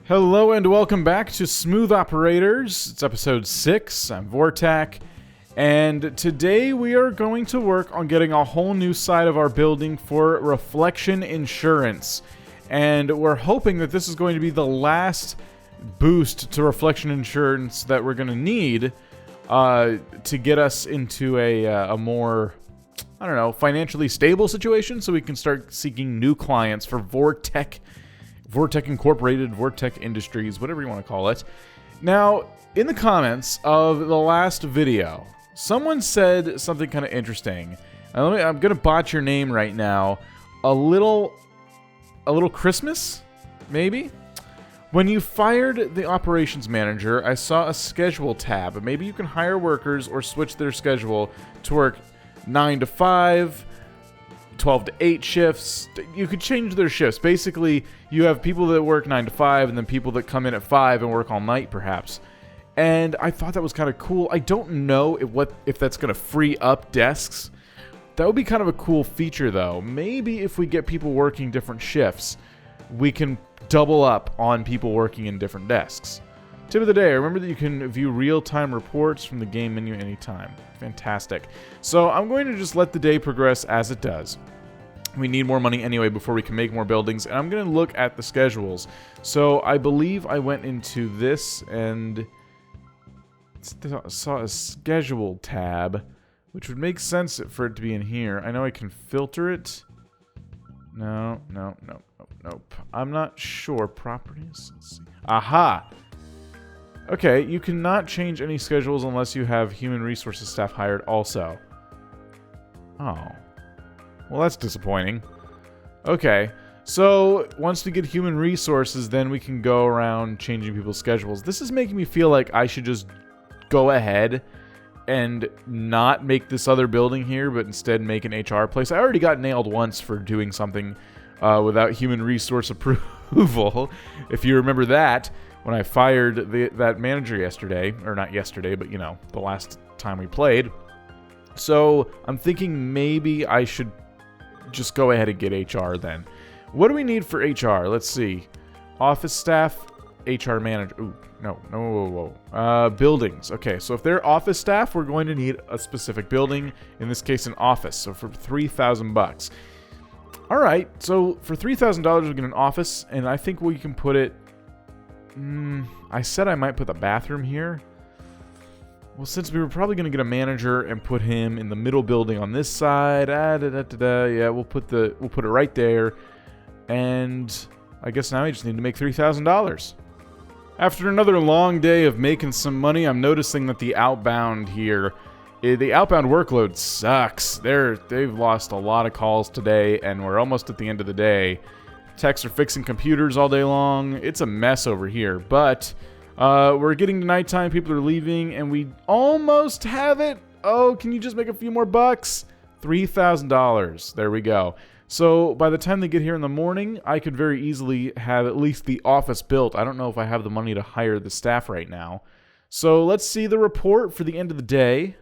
Hello and welcome back to Smooth Operators. It's episode 6. I'm Vortac, and today we are going to work on getting a whole new side of our building for reflection insurance. And we're hoping that this is going to be the last boost to reflection insurance that we're going to need to get us into a more, I don't know, financially stable situation so we can start seeking new clients for Vortac Incorporated, Vortac Industries, whatever you want to call it. Now, in the comments of the last video, someone said something kind of interesting. I'm going to botch your name right now. A little Christmas, maybe? When you fired the operations manager, I saw a schedule tab. Maybe you can hire workers or switch their schedule to work 9 to 5, 12 to 8 shifts. You could change their shifts. Basically, you have people that work 9 to 5 and then people that come in at 5 and work all night, perhaps. And I thought that was kind of cool. I don't know if that's going to free up desks. That would be kind of a cool feature, though. Maybe if we get people working different shifts, we can double up on people working in different desks. Tip of the day, remember that you can view real-time reports from the game menu anytime. Fantastic. So I'm going to just let the day progress as it does. We need more money anyway before we can make more buildings, and I'm going to look at the schedules. So I believe I went into this and saw a schedule tab, which would make sense for it to be in here. I know I can filter it. No. Nope. I'm not sure. Properties? Let's see. Aha! Okay, you cannot change any schedules unless you have human resources staff hired also. Oh. Well, that's disappointing. Okay, so once we get human resources, then we can go around changing people's schedules. This is making me feel like I should just go ahead and not make this other building here, but instead make an HR place. I already got nailed once for doing something without human resource approval, if you remember that. When I fired that manager yesterday, or not yesterday, but, you know, the last time we played. So I'm thinking maybe I should just go ahead and get HR then. What do we need for HR? Let's see. Office staff, HR manager. Ooh, no. Buildings. Okay, so if they're office staff, we're going to need a specific building. In this case, an office. So for $3,000. All right, so for $3,000, we get an office, and I think we can put it. I said I might put the bathroom here. Well, since we were probably going to get a manager and put him in the middle building on this side, yeah, we'll put it right there. And I guess now we just need to make $3,000. After another long day of making some money, I'm noticing that the outbound workload sucks. They've lost a lot of calls today, and we're almost at the end of the day. Techs are fixing computers all day long. It's a mess over here, but we're getting to nighttime. People are leaving, and we almost have it. Oh, can you just make a few more bucks? $3,000. There we go. So by the time they get here in the morning, I could very easily have at least the office built. I don't know if I have the money to hire the staff right now. So let's see the report for the end of the day.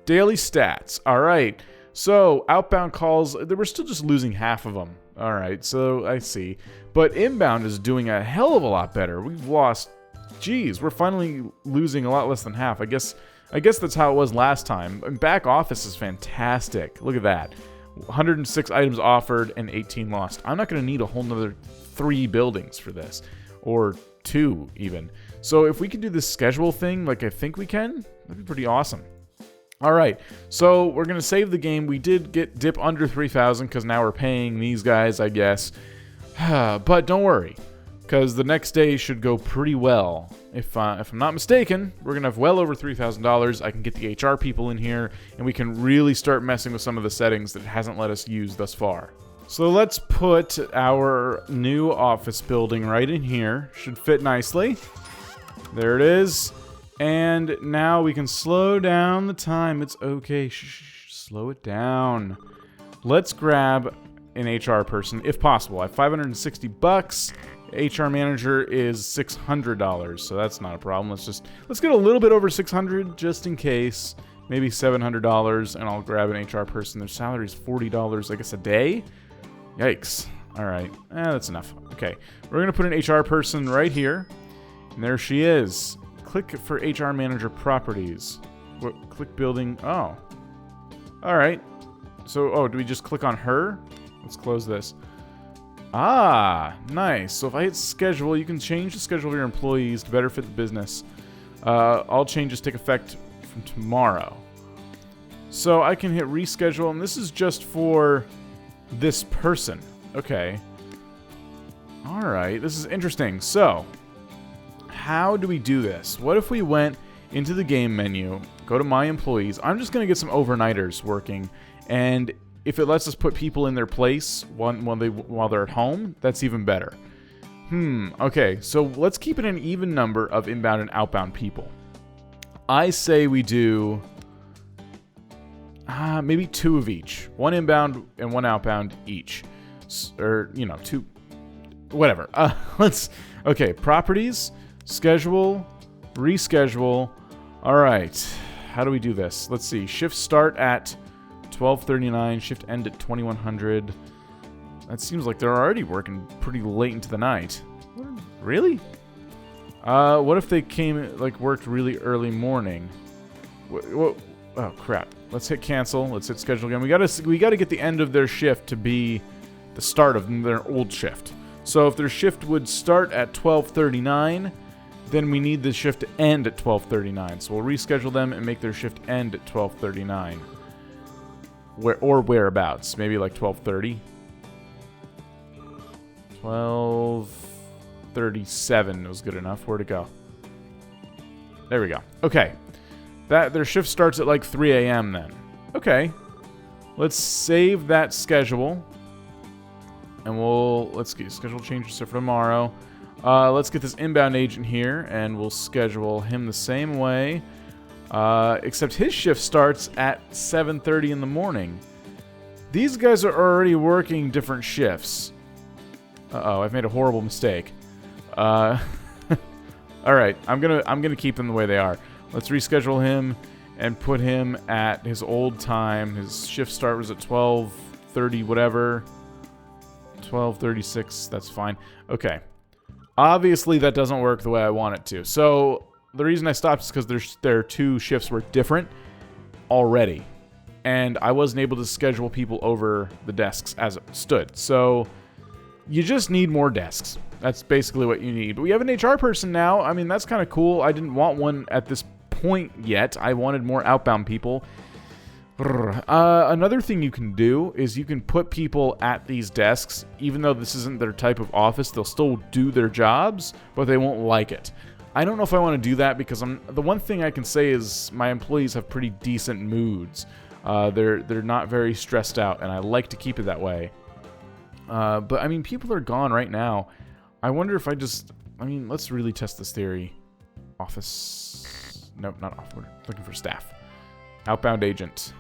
Daily stats. All right. So outbound calls, we're still just losing half of them. All right, so I see. But inbound is doing a hell of a lot better. We've lost, we're finally losing a lot less than half. I guess that's how it was last time. And back office is fantastic. Look at that. 106 items offered and 18 lost. I'm not going to need a whole nother 3 buildings for this. Or 2 even. So if we can do this schedule thing like I think we can, that'd be pretty awesome. All right, so we're going to save the game. We did dip under 3,000 because now we're paying these guys, I guess. But don't worry, because the next day should go pretty well. If I'm not mistaken, we're going to have well over $3,000. I can get the HR people in here, and we can really start messing with some of the settings that it hasn't let us use thus far. So let's put our new office building right in here. Should fit nicely. There it is. And now we can slow down the time. It's okay. Slow it down. Let's grab an HR person, if possible. I have $560. HR manager is $600, so that's not a problem. Let's get a little bit over $600 just in case. Maybe $700, and I'll grab an HR person. Their salary is $40, I guess, a day. Yikes. All right. That's enough. Okay. We're going to put an HR person right here. And there she is. Click for HR manager properties. Click building. Oh. All right. So, do we just click on her? Let's close this. Ah, nice. So if I hit schedule, you can change the schedule of your employees to better fit the business. All changes take effect from tomorrow. So I can hit reschedule, and this is just for this person. Okay. All right. This is interesting. So, how do we do this? What if we went into the game menu, go to my employees? I'm just going to get some overnighters working, and if it lets us put people in their place while they're at home, that's even better. Okay, so let's keep it an even number of inbound and outbound people. I say we do maybe 2 of each. 1 inbound and 1 outbound each. Or, two, whatever. Okay, properties, schedule, reschedule. All right, how do we do this? Let's see, shift start at 12:39, shift end at 2100. That seems like they're already working pretty late into the night. Really? What if they worked really early morning? Oh crap! Let's hit cancel. Let's hit schedule again. We gotta get the end of their shift to be the start of their old shift. So if their shift would start at 12:39, then we need the shift to end at 12:39. So we'll reschedule them and make their shift end at 12:39. Whereabouts? Maybe like 12:30. 12:37 was good enough. Where'd it go? There we go. Okay. Their shift starts at like 3 a.m. then. Okay. Let's save that schedule. And let's get schedule changes for tomorrow. Let's get this inbound agent here, and we'll schedule him the same way. Except his shift starts at 7:30 in the morning. These guys are already working different shifts. I've made a horrible mistake. All right, I'm gonna keep them the way they are. Let's reschedule him and put him at his old time. His shift start was at 12:30, whatever. 12:36. That's fine. Okay. Obviously, that doesn't work the way I want it to. So the reason I stopped is because their 2 shifts were different already. And I wasn't able to schedule people over the desks as it stood. So you just need more desks. That's basically what you need. But we have an HR person now. I mean, that's kind of cool. I didn't want one at this point yet. I wanted more outbound people. Another thing you can do is you can put people at these desks. Even though this isn't their type of office, they'll still do their jobs, but they won't like it. I don't know if I want to do that because the one thing I can say is my employees have pretty decent moods. They're not very stressed out, and I like to keep it that way. But I mean, people are gone right now. I wonder if let's really test this theory. Office. Nope, not office. We're looking for staff. Outbound agent.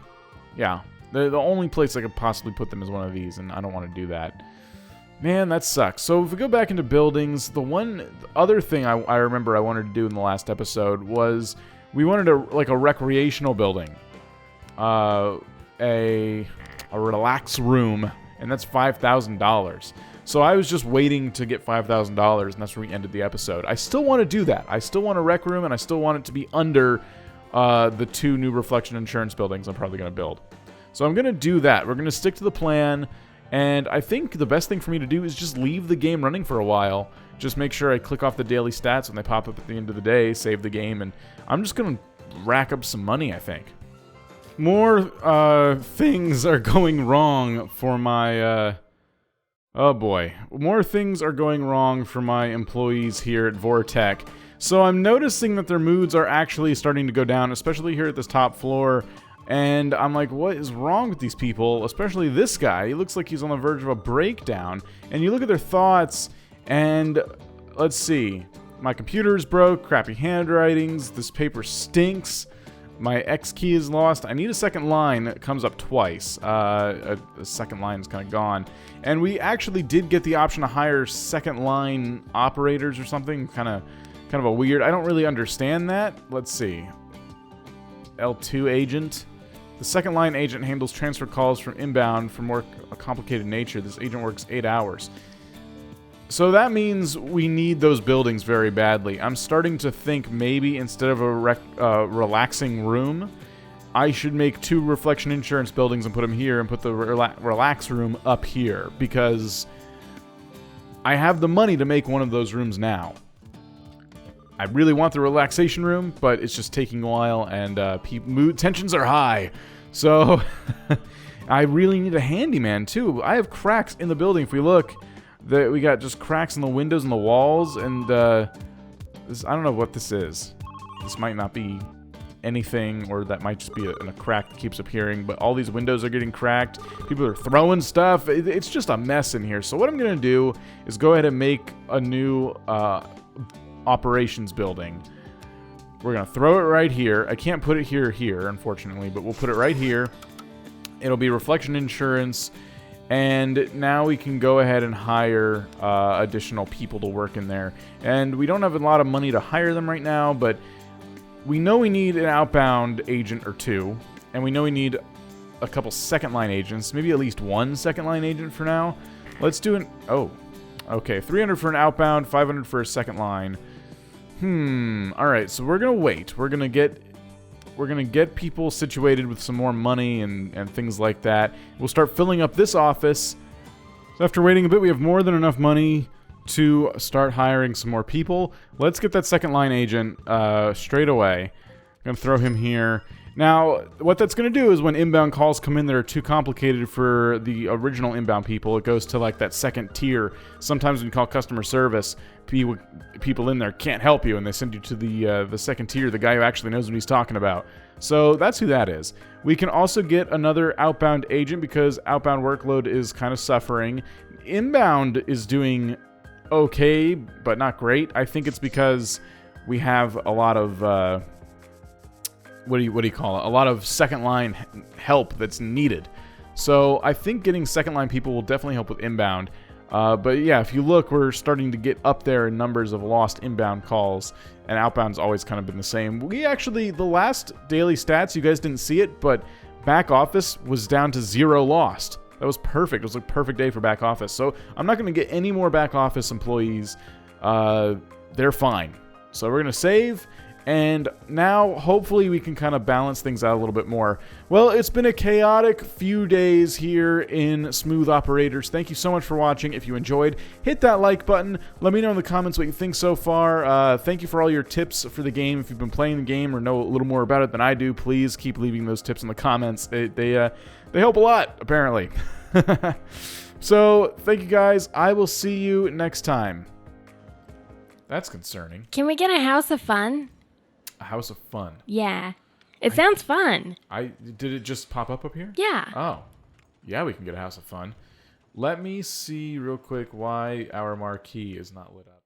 Yeah. The only place I could possibly put them is one of these, and I don't want to do that. Man, that sucks. So if we go back into buildings, the other thing I remember I wanted to do in the last episode was we wanted a recreational building. A relax room, and that's $5,000. So I was just waiting to get $5,000, and that's where we ended the episode. I still want to do that. I still want a rec room, and I still want it to be under the 2 new reflection insurance buildings I'm probably going to build. So I'm going to do that. We're going to stick to the plan, and I think the best thing for me to do is just leave the game running for a while. Just make sure I click off the daily stats when they pop up at the end of the day, save the game, and I'm just going to rack up some money, I think. More things are going wrong for my... oh boy. More things are going wrong for my employees here at Vortac. So I'm noticing that their moods are actually starting to go down, especially here at this top floor. And I'm like, what is wrong with these people? Especially this guy. He looks like he's on the verge of a breakdown. And you look at their thoughts, and let's see. My computer's broke, crappy handwritings, this paper stinks. My X key is lost. I need a second line that comes up twice. The second line is kind of gone. And we actually did get the option to hire second line operators or something. Kind of a weird. I don't really understand that. Let's see. L2 agent. The second line agent handles transfer calls from inbound for more complicated nature. This agent works 8 hours. So that means we need those buildings very badly. I'm starting to think maybe instead of a relaxing room, I should make 2 reflection insurance buildings and put them here and put the relax room up here because I have the money to make one of those rooms now. I really want the relaxation room, but it's just taking a while and mood tensions are high. So I really need a handyman too. I have cracks in the building. If we look, we got just cracks in the windows and the walls, and this, I don't know what this is. This might not be anything, or that might just be a crack that keeps appearing, but all these windows are getting cracked. People are throwing stuff. It's just a mess in here. So what I'm going to do is go ahead and make a new operations building. We're going to throw it right here. I can't put it here, unfortunately, but we'll put it right here. It'll be reflection insurance. And now we can go ahead and hire additional people to work in there. And we don't have a lot of money to hire them right now, but we know we need an outbound agent or 2. And we know we need a couple second-line agents. Maybe at least 1 second-line agent for now. Let's do an... Oh, okay. 300 for an outbound, 500 for a second line. Alright, so we're going to wait. We're going to get people situated with some more money and things like that. We'll start filling up this office. So after waiting a bit, we have more than enough money to start hiring some more people. Let's get that second line agent straight away. I'm going to throw him here. Now, what that's going to do is when inbound calls come in that are too complicated for the original inbound people, it goes to like that second tier. Sometimes when you call customer service, people in there can't help you, and they send you to the second tier, the guy who actually knows what he's talking about. So that's who that is. We can also get another outbound agent because outbound workload is kind of suffering. Inbound is doing okay, but not great. I think it's because we have a lot of... what do you call it? A lot of second line help that's needed. So I think getting second line people will definitely help with inbound. But yeah, if you look, we're starting to get up there in numbers of lost inbound calls, and outbound's always kind of been the same. We actually, the last daily stats, you guys didn't see it, but back office was down to 0 lost. That was perfect. It was a perfect day for back office. So I'm not going to get any more back office employees. They're fine. So we're going to save. And now, hopefully, we can kind of balance things out a little bit more. Well, it's been a chaotic few days here in Smooth Operators. Thank you so much for watching. If you enjoyed, hit that like button. Let me know in the comments what you think so far. Thank you for all your tips for the game. If you've been playing the game or know a little more about it than I do, please keep leaving those tips in the comments. They help a lot, apparently. So, thank you guys. I will see you next time. That's concerning. Can we get a house of fun? A house of fun. Yeah. It sounds fun. Did it just pop up here? Yeah. Oh. Yeah, we can get a house of fun. Let me see real quick why our marquee is not lit up.